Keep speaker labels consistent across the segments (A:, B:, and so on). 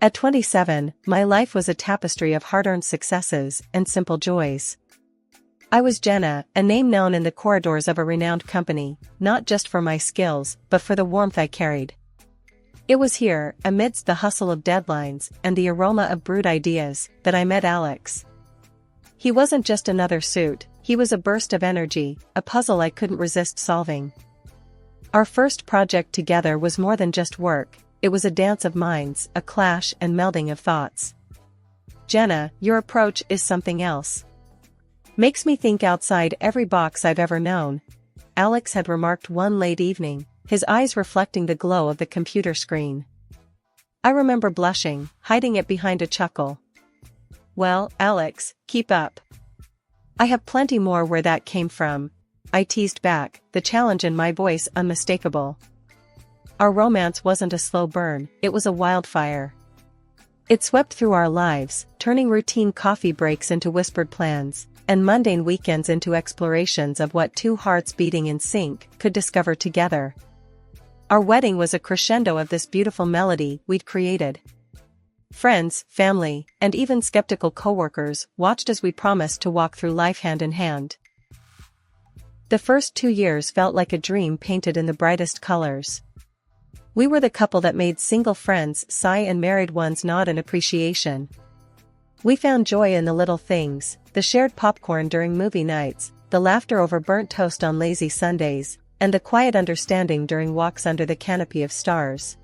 A: At 27, my life was a tapestry of hard-earned successes and simple joys. I was Jenna, a name known in the corridors of a renowned company, not just for my skills, but for the warmth I carried. It was here, amidst the hustle of deadlines and the aroma of brewed ideas, that I met Alex. He wasn't just another suit, he was a burst of energy, a puzzle I couldn't resist solving. Our first project together was more than just work, it was a dance of minds, a clash and melding of thoughts. "Jenna, your approach is something else. Makes me think outside every box I've ever known," Alex had remarked one late evening, his eyes reflecting the glow of the computer screen. I remember blushing, hiding it behind a chuckle. "Well, Alex, keep up. I have plenty more where that came from," I teased back, the challenge in my voice unmistakable. Our romance wasn't a slow burn, it was a wildfire. It swept through our lives, turning routine coffee breaks into whispered plans, and mundane weekends into explorations of what two hearts beating in sync could discover together. Our wedding was a crescendo of this beautiful melody we'd created. Friends, family, and even skeptical coworkers watched as we promised to walk through life hand in hand. The first 2 years felt like a dream painted in the brightest colors. We were the couple that made single friends sigh and married ones nod in appreciation. We found joy in the little things, the shared popcorn during movie nights, the laughter over burnt toast on lazy Sundays, and the quiet understanding during walks under the canopy of stars.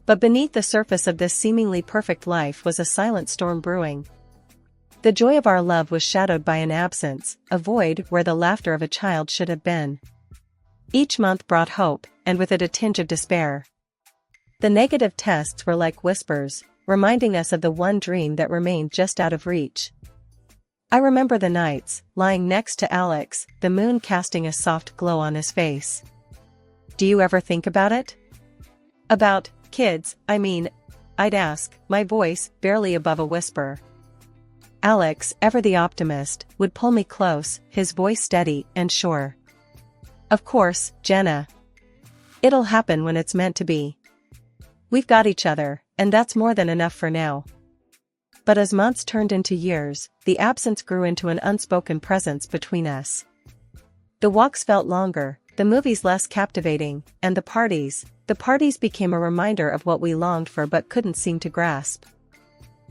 A: But beneath the surface of this seemingly perfect life was a silent storm brewing. The joy of our love was shadowed by an absence, a void where the laughter of a child should have been. Each month brought hope, and with it a tinge of despair. The negative tests were like whispers, reminding us of the one dream that remained just out of reach. I remember the nights, lying next to Alex, the moon casting a soft glow on his face. "Do you ever think about it? About kids, I mean," I'd ask, my voice barely above a whisper. Alex, ever the optimist, would pull me close, his voice steady and sure. "Of course, Jenna. It'll happen when it's meant to be. We've got each other, and that's more than enough for now." But as months turned into years, the absence grew into an unspoken presence between us. The walks felt longer, the movies less captivating, and the parties became a reminder of what we longed for but couldn't seem to grasp.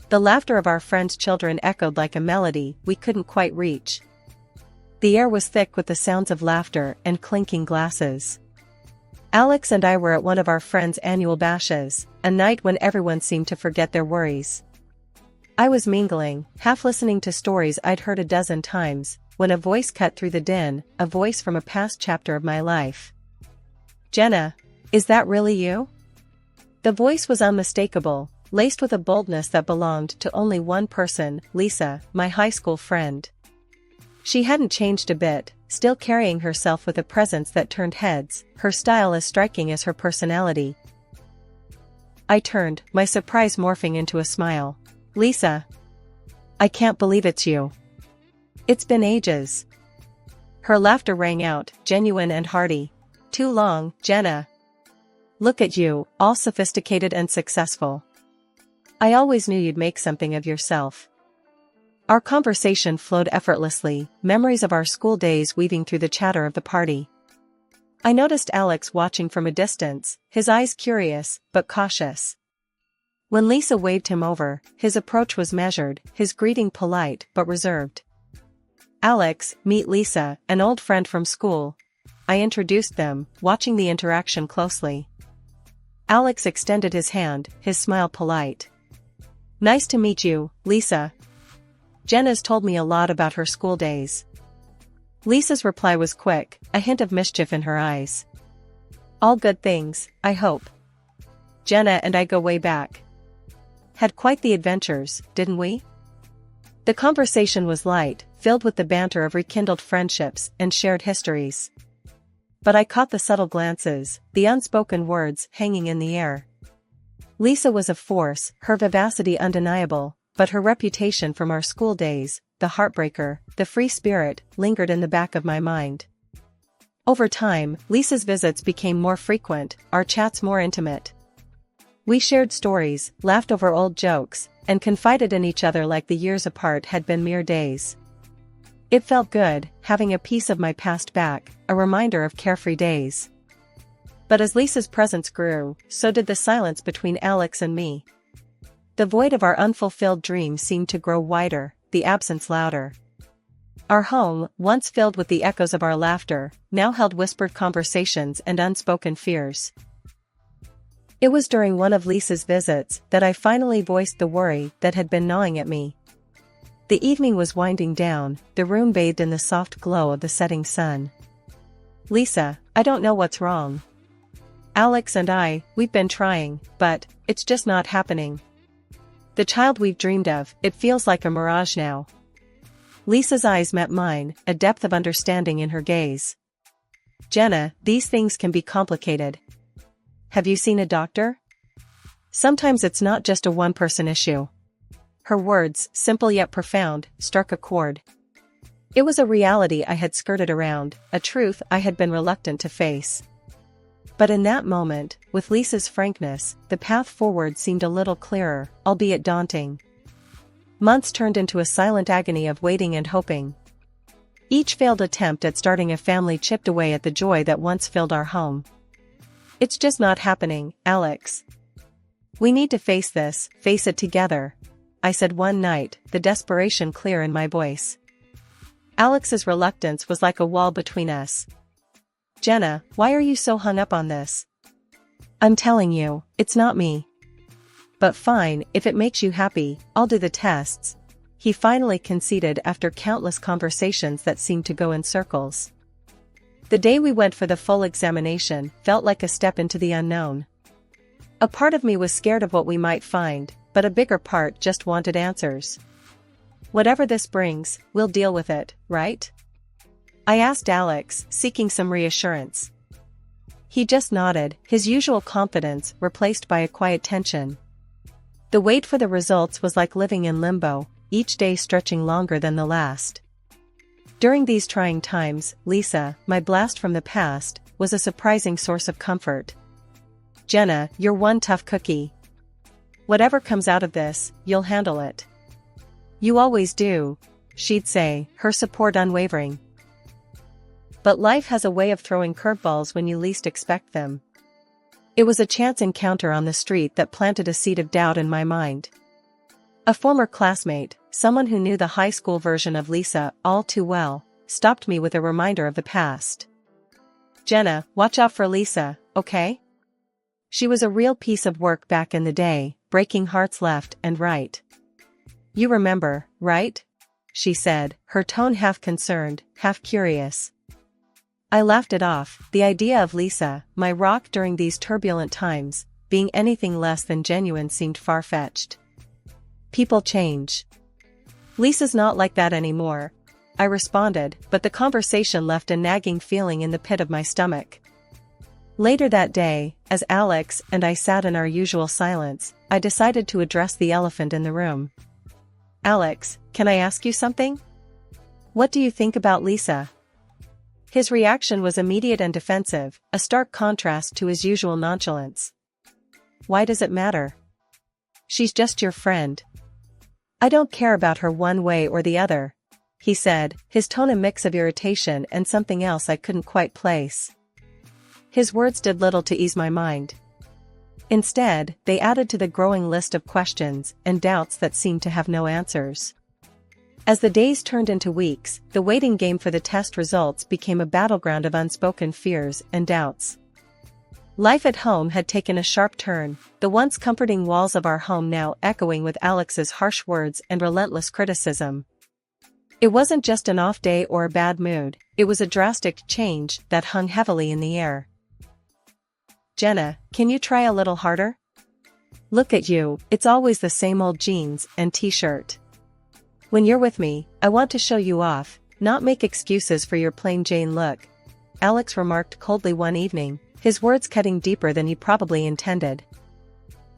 A: The laughter of our friends' children echoed like a melody we couldn't quite reach. The air was thick with the sounds of laughter and clinking glasses. Alex and I were at one of our friends' annual bashes, a night when everyone seemed to forget their worries. I was mingling, half listening to stories I'd heard a dozen times, when a voice cut through the din, a voice from a past chapter of my life. "Jenna, is that really you?" The voice was unmistakable, laced with a boldness that belonged to only one person, Lisa, my high school friend. She hadn't changed a bit, still carrying herself with a presence that turned heads, her style as striking as her personality. I turned, my surprise morphing into a smile. "Lisa. I can't believe it's you. It's been ages." Her laughter rang out, genuine and hearty. "Too long, Jenna. Look at you, all sophisticated and successful. I always knew you'd make something of yourself." Our conversation flowed effortlessly, memories of our school days weaving through the chatter of the party. I noticed Alex watching from a distance, his eyes curious, but cautious. When Lisa waved him over, his approach was measured, his greeting polite but reserved. "Alex, meet Lisa, an old friend from school." I introduced them, watching the interaction closely. Alex extended his hand, his smile polite. "Nice to meet you, Lisa. Jenna's told me a lot about her school days." Lisa's reply was quick, a hint of mischief in her eyes. "All good things, I hope. Jenna and I go way back. Had quite the adventures, didn't we?" The conversation was light, filled with the banter of rekindled friendships and shared histories. But I caught the subtle glances, the unspoken words hanging in the air. Lisa was a force, her vivacity undeniable, but her reputation from our school days, the heartbreaker, the free spirit, lingered in the back of my mind. Over time, Lisa's visits became more frequent, our chats more intimate. We shared stories, laughed over old jokes, and confided in each other like the years apart had been mere days. It felt good, having a piece of my past back, a reminder of carefree days. But as Lisa's presence grew, so did the silence between Alex and me. The void of our unfulfilled dreams seemed to grow wider, the absence louder. Our home, once filled with the echoes of our laughter, now held whispered conversations and unspoken fears. It was during one of Lisa's visits that I finally voiced the worry that had been gnawing at me. The evening was winding down, the room bathed in the soft glow of the setting sun. "Lisa, I don't know what's wrong. Alex and we've been trying, but it's just not happening. The child we've dreamed of, it feels like a mirage now." Lisa's eyes met mine, a depth of understanding in her gaze. "Jenna, these things can be complicated. Have you seen a doctor? Sometimes it's not just a one-person issue." Her words, simple yet profound, struck a chord. It was a reality I had skirted around, a truth I had been reluctant to face. But in that moment, with Lisa's frankness, the path forward seemed a little clearer, albeit daunting. Months turned into a silent agony of waiting and hoping. Each failed attempt at starting a family chipped away at the joy that once filled our home. "It's just not happening, Alex. We need to face this, face it together," I said one night, the desperation clear in my voice. Alex's reluctance was like a wall between us. "Jenna, why are you so hung up on this?" "I'm telling you, it's not me." "But fine, if it makes you happy, I'll do the tests," he finally conceded after countless conversations that seemed to go in circles. The day we went for the full examination felt like a step into the unknown. A part of me was scared of what we might find, but a bigger part just wanted answers. "Whatever this brings, we'll deal with it, right?" I asked Alex, seeking some reassurance. He just nodded, his usual confidence replaced by a quiet tension. The wait for the results was like living in limbo, each day stretching longer than the last. During these trying times, Lisa, my blast from the past, was a surprising source of comfort. "Jenna, you're one tough cookie. Whatever comes out of this, you'll handle it. You always do," she'd say, her support unwavering. But life has a way of throwing curveballs when you least expect them. It was a chance encounter on the street that planted a seed of doubt in my mind. A former classmate, someone who knew the high school version of Lisa all too well, stopped me with a reminder of the past. "Jenna, watch out for Lisa, okay? She was a real piece of work back in the day, breaking hearts left and right. You remember, right?" she said, her tone half concerned, half curious. I laughed it off, the idea of Lisa, my rock during these turbulent times, being anything less than genuine seemed far-fetched. "People change. Lisa's not like that anymore," I responded, but the conversation left a nagging feeling in the pit of my stomach. Later that day, as Alex and I sat in our usual silence, I decided to address the elephant in the room. "Alex, can I ask you something? What do you think about Lisa?" His reaction was immediate and defensive, a stark contrast to his usual nonchalance. "Why does it matter? She's just your friend." "I don't care about her one way or the other," he said, his tone a mix of irritation and something else I couldn't quite place. His words did little to ease my mind. Instead, they added to the growing list of questions and doubts that seemed to have no answers. As the days turned into weeks, the waiting game for the test results became a battleground of unspoken fears and doubts. Life at home had taken a sharp turn, the once comforting walls of our home now echoing with Alex's harsh words and relentless criticism. It wasn't just an off day or a bad mood, it was a drastic change that hung heavily in the air. "Jenna, can you try a little harder? Look at you, it's always the same old jeans and t-shirt. When you're with me, I want to show you off, not make excuses for your plain Jane look," Alex remarked coldly one evening, his words cutting deeper than he probably intended.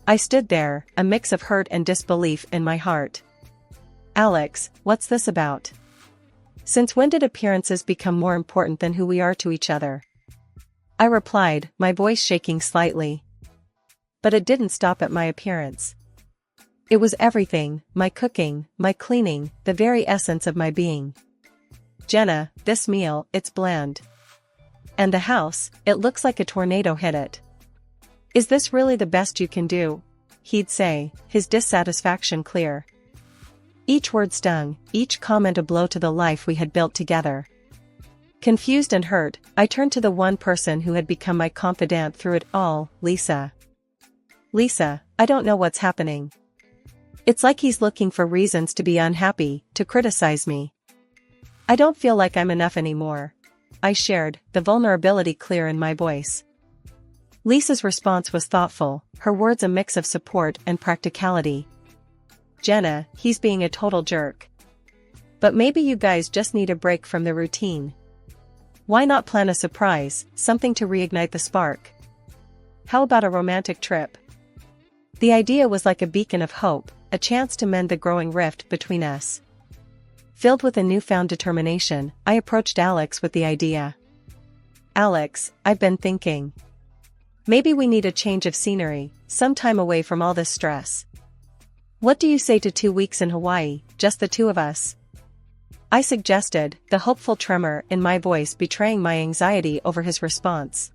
A: I stood there, a mix of hurt and disbelief in my heart. "Alex, what's this about? Since when did appearances become more important than who we are to each other?" I replied, my voice shaking slightly. But it didn't stop at my appearance. It was everything, my cooking, my cleaning, the very essence of my being. Jenna, this meal, it's bland. And the house, it looks like a tornado hit it. Is this really the best you can do? He'd say, his dissatisfaction clear. Each word stung, each comment a blow to the life we had built together. Confused and hurt, I turned to the one person who had become my confidant through it all, Lisa. Lisa, I don't know what's happening. It's like he's looking for reasons to be unhappy, to criticize me. I don't feel like I'm enough anymore. I shared, the vulnerability clear in my voice. Lisa's response was thoughtful, her words a mix of support and practicality. Jenna, he's being a total jerk. But maybe you guys just need a break from the routine. Why not plan a surprise, something to reignite the spark? How about a romantic trip? The idea was like a beacon of hope, a chance to mend the growing rift between us. Filled with a newfound determination, I approached Alex with the idea. Alex, I've been thinking. Maybe we need a change of scenery, some time away from all this stress. What do you say to 2 weeks in Hawaii, just the two of us? I suggested, the hopeful tremor in my voice betraying my anxiety over his response.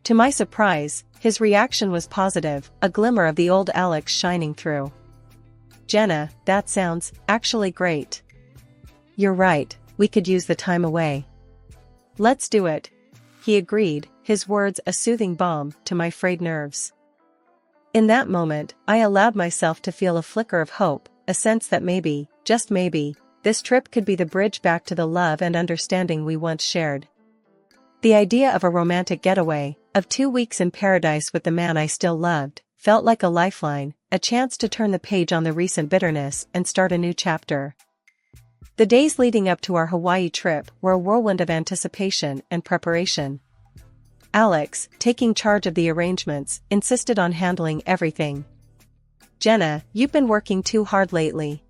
A: To my surprise, his reaction was positive, a glimmer of the old Alex shining through. Jenna, that sounds, actually great. You're right, we could use the time away. Let's do it. He agreed, his words a soothing balm to my frayed nerves. In that moment, I allowed myself to feel a flicker of hope, a sense that maybe, just maybe, this trip could be the bridge back to the love and understanding we once shared. The idea of a romantic getaway, of 2 weeks in paradise with the man I still loved, felt like a lifeline, a chance to turn the page on the recent bitterness and start a new chapter. The days leading up to our Hawaii trip were a whirlwind of anticipation and preparation. Alex, taking charge of the arrangements, insisted on handling everything. Jenna, you've been working too hard lately.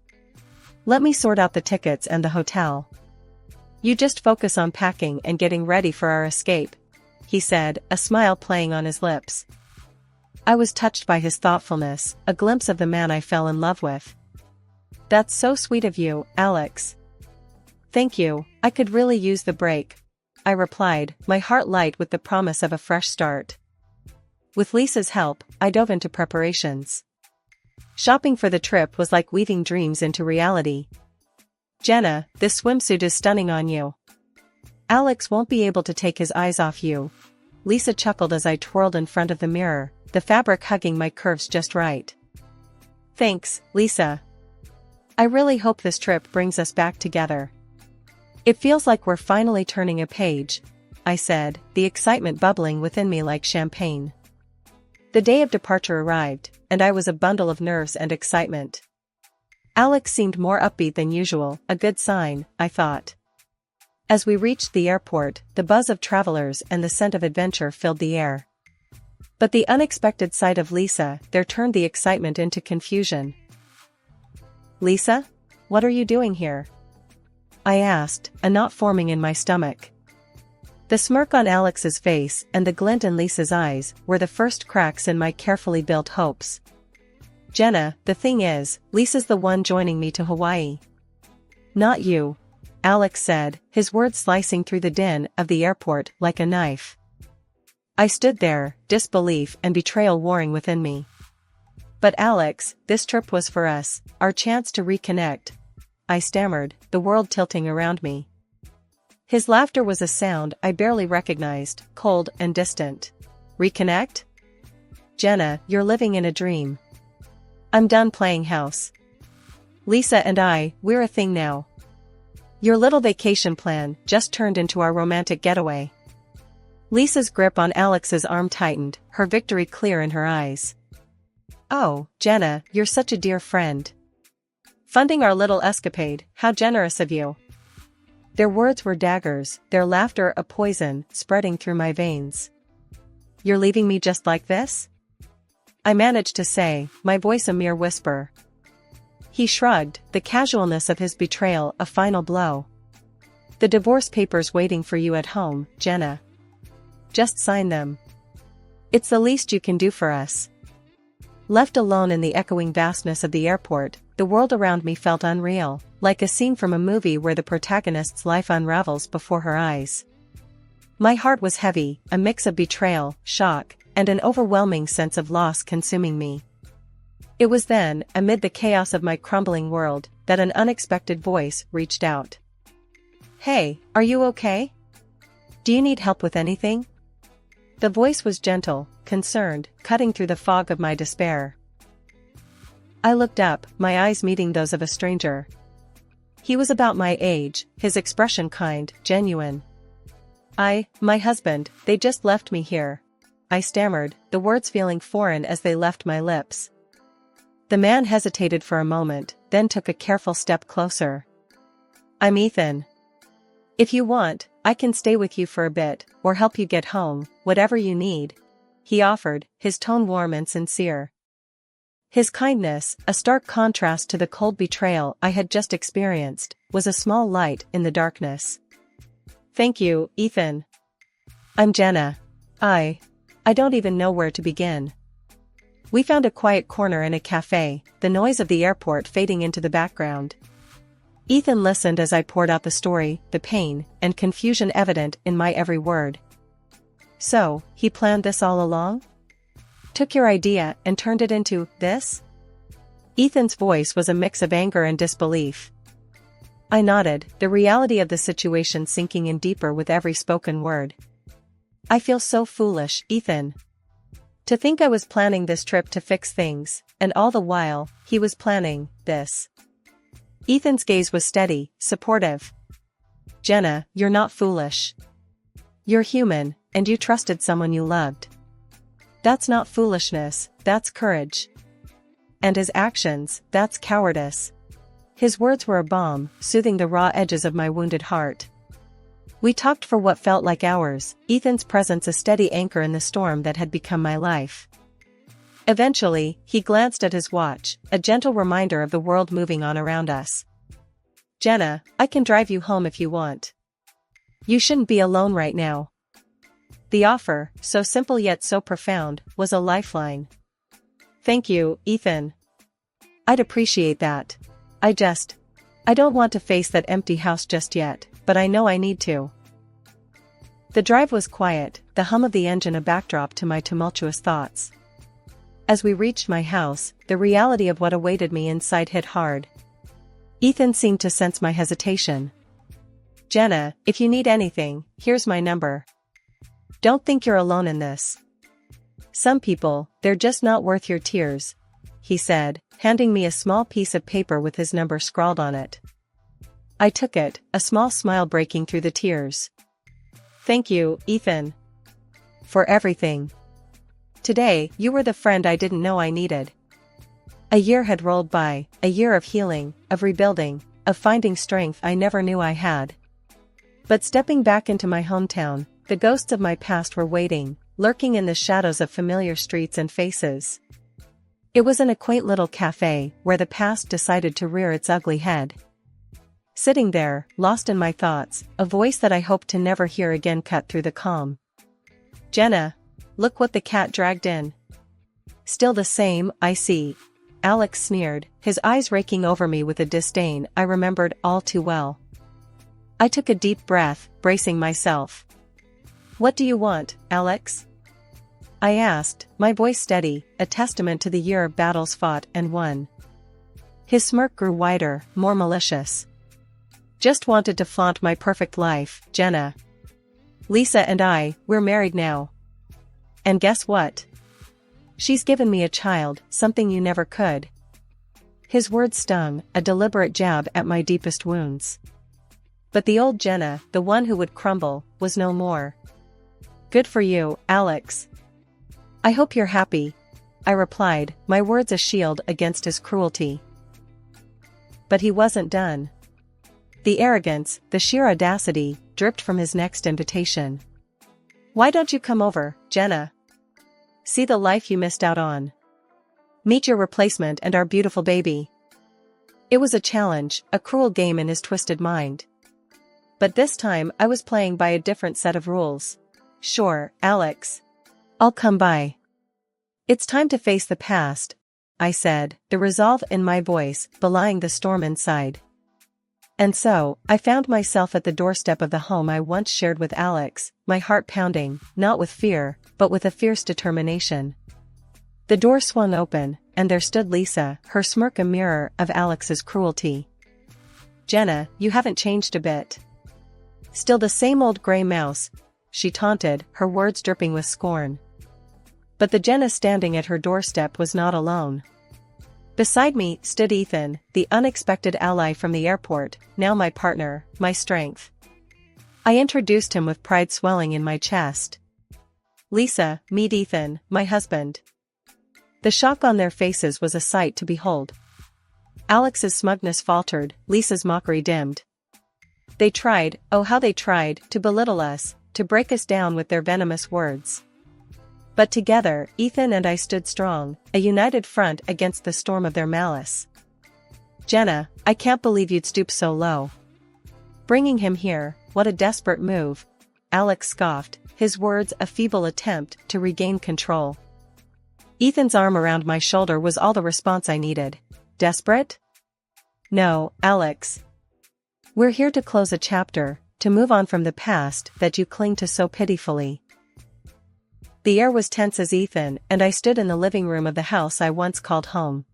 A: Let me sort out the tickets and the hotel. You just focus on packing and getting ready for our escape, he said, a smile playing on his lips. I was touched by his thoughtfulness, a glimpse of the man I fell in love with. That's so sweet of you, Alex. Thank you, I could really use the break, I replied, my heart light with the promise of a fresh start. With Lisa's help, I dove into preparations. Shopping for the trip was like weaving dreams into reality. Jenna, this swimsuit is stunning on you. Alex won't be able to take his eyes off you. Lisa chuckled as I twirled in front of the mirror, the fabric hugging my curves just right. Thanks, Lisa. I really hope this trip brings us back together. It feels like we're finally turning a page, I said, the excitement bubbling within me like champagne. The day of departure arrived, and I was a bundle of nerves and excitement. Alex seemed more upbeat than usual, a good sign, I thought. As we reached the airport, the buzz of travelers and the scent of adventure filled the air. But the unexpected sight of Lisa there turned the excitement into confusion. Lisa? What are you doing here? I asked, a knot forming in my stomach. The smirk on Alex's face and the glint in Lisa's eyes were the first cracks in my carefully built hopes. Jenna, the thing is, Lisa's the one joining me to Hawaii. Not you, Alex said, his words slicing through the din of the airport like a knife. I stood there, disbelief and betrayal warring within me. But Alex, this trip was for us, our chance to reconnect, I stammered, the world tilting around me. His laughter was a sound I barely recognized, cold and distant. Reconnect? Jenna, you're living in a dream. I'm done playing house. Lisa and we're a thing now. Your little vacation plan just turned into our romantic getaway. Lisa's grip on Alex's arm tightened, her victory clear in her eyes. Oh, Jenna, you're such a dear friend. Funding our little escapade, how generous of you. Their words were daggers, their laughter a poison spreading through my veins. You're leaving me just like this? I managed to say, my voice a mere whisper. He shrugged, the casualness of his betrayal a final blow. The divorce papers waiting for you at home, Jenna. Just sign them. It's the least you can do for us. Left alone in the echoing vastness of the airport, the world around me felt unreal, like a scene from a movie where the protagonist's life unravels before her eyes. My heart was heavy, a mix of betrayal, shock, and an overwhelming sense of loss consuming me. It was then, amid the chaos of my crumbling world, that an unexpected voice reached out. "Hey, are you okay? Do you need help with anything?" The voice was gentle, concerned, cutting through the fog of my despair. I looked up, my eyes meeting those of a stranger. He was about my age, his expression kind, genuine. My husband, they just left me here," I stammered, the words feeling foreign as they left my lips. The man hesitated for a moment, then took a careful step closer. "I'm Ethan. If you want, I can stay with you for a bit, or help you get home, whatever you need," he offered, his tone warm and sincere. His kindness, a stark contrast to the cold betrayal I had just experienced, was a small light in the darkness. "Thank you, Ethan. I'm Jenna. I don't even know where to begin." We found a quiet corner in a cafe, the noise of the airport fading into the background. Ethan listened as I poured out the story, the pain, and confusion evident in my every word. "So, he planned this all along? Took your idea and turned it into this?" Ethan's voice was a mix of anger and disbelief. I nodded, the reality of the situation sinking in deeper with every spoken word. "I feel so foolish, Ethan. To think I was planning this trip to fix things, and all the while, he was planning this." Ethan's gaze was steady, supportive. "Jenna, you're not foolish. You're human, and you trusted someone you loved. That's not foolishness, that's courage. And his actions, that's cowardice." His words were a balm, soothing the raw edges of my wounded heart. We talked for what felt like hours, Ethan's presence a steady anchor in the storm that had become my life. Eventually, he glanced at his watch, a gentle reminder of the world moving on around us. "Jenna, I can drive you home if you want. You shouldn't be alone right now." The offer, so simple yet so profound, was a lifeline. "Thank you, Ethan. I'd appreciate that. I don't want to face that empty house just yet, but I know I need to." The drive was quiet, the hum of the engine a backdrop to my tumultuous thoughts. As we reached my house, the reality of what awaited me inside hit hard. Ethan seemed to sense my hesitation. "Jenna, if you need anything, here's my number. Don't think you're alone in this. Some people, they're just not worth your tears," he said, handing me a small piece of paper with his number scrawled on it. I took it, a small smile breaking through the tears. "Thank you, Ethan. For everything. Today, you were the friend I didn't know I needed." A year had rolled by, a year of healing, of rebuilding, of finding strength I never knew I had. But stepping back into my hometown, the ghosts of my past were waiting, lurking in the shadows of familiar streets and faces. It was in a quaint little cafe, where the past decided to rear its ugly head. Sitting there, lost in my thoughts, a voice that I hoped to never hear again cut through the calm. "Jenna, look what the cat dragged in." "Still the same, I see," Alex sneered, his eyes raking over me with a disdain I remembered all too well. I took a deep breath, bracing myself. "What do you want, Alex?" I asked, my voice steady, a testament to the year of battles fought and won. His smirk grew wider, more malicious. "Just wanted to flaunt my perfect life, Jenna. Lisa and we're married now. And guess what? She's given me a child, something you never could." His words stung, a deliberate jab at my deepest wounds. But the old Jenna, the one who would crumble, was no more. "Good for you, Alex. I hope you're happy," I replied, my words a shield against his cruelty. But he wasn't done. The arrogance, the sheer audacity, dripped from his next invitation. "Why don't you come over, Jenna? See the life you missed out on. Meet your replacement and our beautiful baby." It was a challenge, a cruel game in his twisted mind. But this time I was playing by a different set of rules. "Sure, Alex. I'll come by. It's time to face the past, I said, the resolve in my voice belying the storm inside. And so, I found myself at the doorstep of the home I once shared with Alex, my heart pounding, not with fear, but with a fierce determination. The door swung open, and there stood Lisa, her smirk a mirror of Alex's cruelty. "Jenna, you haven't changed a bit. Still the same old gray mouse," she taunted, her words dripping with scorn. But the Jenna standing at her doorstep was not alone. Beside me stood Ethan, the unexpected ally from the airport, now my partner, my strength. I introduced him with pride swelling in my chest. "Lisa, meet Ethan, my husband." The shock on their faces was a sight to behold. Alex's smugness faltered, Lisa's mockery dimmed. They tried, oh how they tried, to belittle us, to break us down with their venomous words. But together, Ethan and I stood strong, a united front against the storm of their malice. "Jenna, I can't believe you'd stoop so low. Bringing him here, what a desperate move," Alex scoffed, his words a feeble attempt to regain control. Ethan's arm around my shoulder was all the response I needed. "Desperate? No, Alex. We're here to close a chapter, to move on from the past that you cling to so pitifully." The air was tense as Ethan and I stood in the living room of the house I once called home.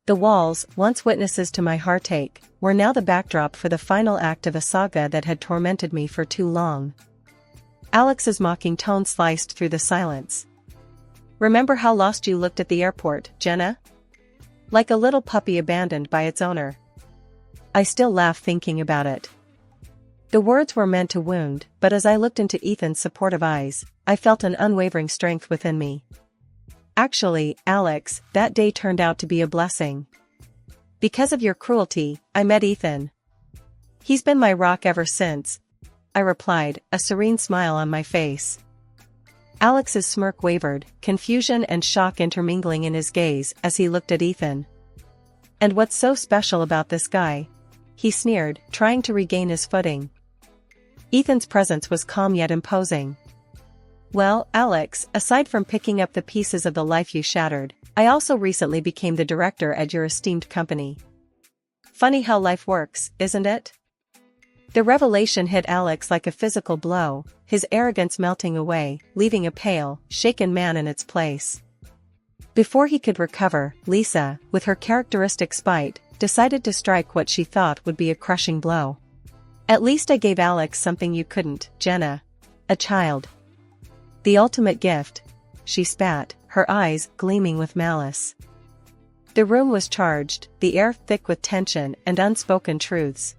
A: The walls, once witnesses to my heartache, were now the backdrop for the final act of a saga that had tormented me for too long. Alex's mocking tone sliced through the silence. "Remember how lost you looked at the airport, Jenna? Like a little puppy abandoned by its owner." I still laugh thinking about it. The words were meant to wound, but as I looked into Ethan's supportive eyes, I felt an unwavering strength within me. Actually, Alex, that day turned out to be a blessing. Because of your cruelty, I met Ethan. He's been my rock ever since, I replied, a serene smile on my face. Alex's smirk wavered, confusion and shock intermingling in his gaze as he looked at Ethan. "And what's so special about this guy?" he sneered, trying to regain his footing. Ethan's presence was calm yet imposing. "Well, Alex, aside from picking up the pieces of the life you shattered, I also recently became the director at your esteemed company. Funny how life works, isn't it?" The revelation hit Alex like a physical blow, his arrogance melting away, leaving a pale, shaken man in its place. Before he could recover, Lisa, with her characteristic spite, decided to strike what she thought would be a crushing blow. "At least I gave Alex something you couldn't, Jenna. A child. The ultimate gift," she spat, her eyes gleaming with malice. The room was charged, the air thick with tension and unspoken truths.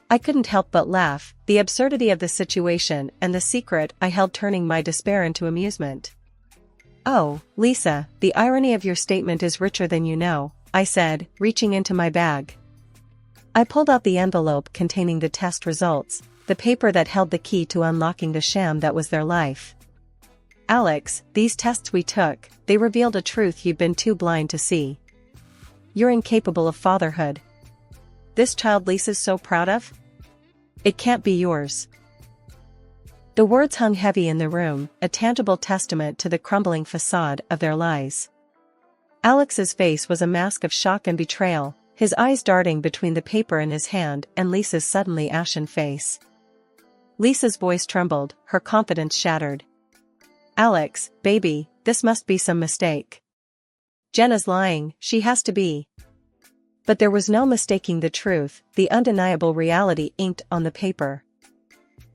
A: I couldn't help but laugh, the absurdity of the situation and the secret I held turning my despair into amusement. "Oh, Lisa, the irony of your statement is richer than you know," I said, reaching into my bag. I pulled out the envelope containing the test results, the paper that held the key to unlocking the sham that was their life. "Alex, these tests we took, they revealed a truth you've been too blind to see. You're incapable of fatherhood. This child Lisa's so proud of? It can't be yours." The words hung heavy in the room, a tangible testament to the crumbling facade of their lies. Alex's face was a mask of shock and betrayal, his eyes darting between the paper in his hand and Lisa's suddenly ashen face. Lisa's voice trembled, her confidence shattered. "Alex, baby, this must be some mistake. Jenna's lying, she has to be." But there was no mistaking the truth, the undeniable reality inked on the paper.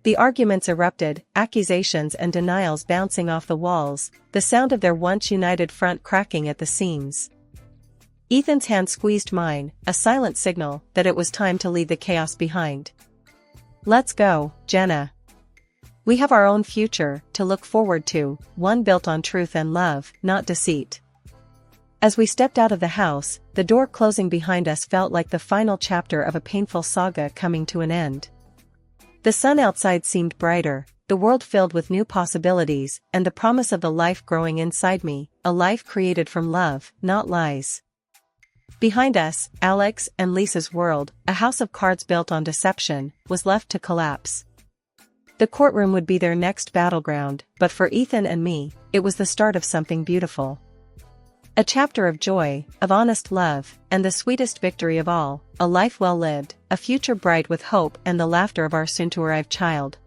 A: The arguments erupted, accusations and denials bouncing off the walls, the sound of their once united front cracking at the seams. Ethan's hand squeezed mine, a silent signal that it was time to leave the chaos behind. "Let's go, Jenna. We have our own future to look forward to, one built on truth and love, not deceit." As we stepped out of the house, the door closing behind us felt like the final chapter of a painful saga coming to an end. The sun outside seemed brighter, the world filled with new possibilities, and the promise of the life growing inside me, a life created from love, not lies. Behind us, Alex and Lisa's world, a house of cards built on deception, was left to collapse. The courtroom would be their next battleground, but for Ethan and me, it was the start of something beautiful. A chapter of joy, of honest love, and the sweetest victory of all, a life well lived, a future bright with hope and the laughter of our soon-to-arrive child.